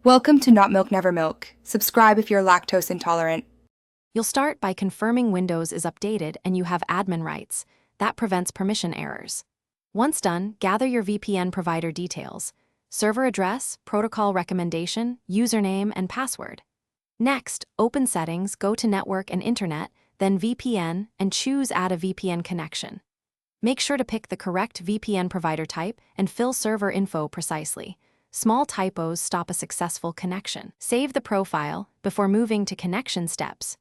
Welcome to Not Milk Never Milk. Subscribe if you're lactose intolerant. You'll start by confirming Windows is updated and you have admin rights. That prevents permission errors. Once done, gather your VPN provider details: server address, protocol recommendation, username, and password. Next, open Settings, go to Network and Internet, then VPN, and choose Add a VPN connection. Make sure to pick the correct VPN provider type and fill server info precisely. Small typos stop a successful connection. Save the profile before moving to connection steps.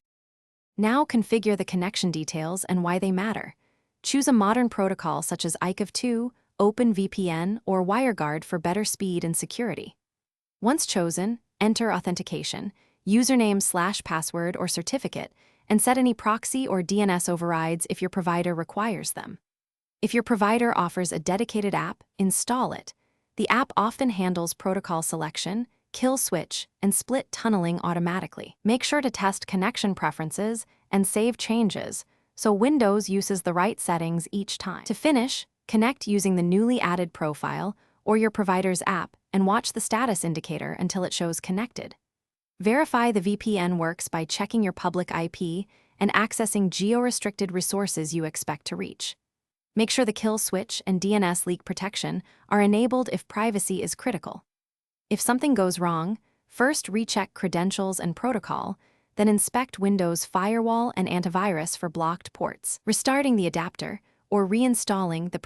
Now configure the connection details and why they matter. Choose a modern protocol such as ICAV2, OpenVPN, or WireGuard for better speed and security. Once chosen, enter authentication, username/password or certificate, and set any proxy or DNS overrides if your provider requires them. If your provider offers a dedicated app, install it. The app often handles protocol selection, kill switch, and split tunneling automatically. Make sure to test connection preferences and save changes so Windows uses the right settings each time. To finish, connect using the newly added profile or your provider's app and watch the status indicator until it shows connected. Verify the VPN works by checking your public IP and accessing geo-restricted resources you expect to reach. Make sure the kill switch and DNS leak protection are enabled if privacy is critical. If something goes wrong, first recheck credentials and protocol, then inspect Windows firewall and antivirus for blocked ports. Restarting the adapter or reinstalling the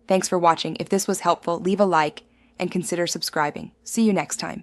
Thanks for watching. If this was helpful, leave a like and consider subscribing. See you next time.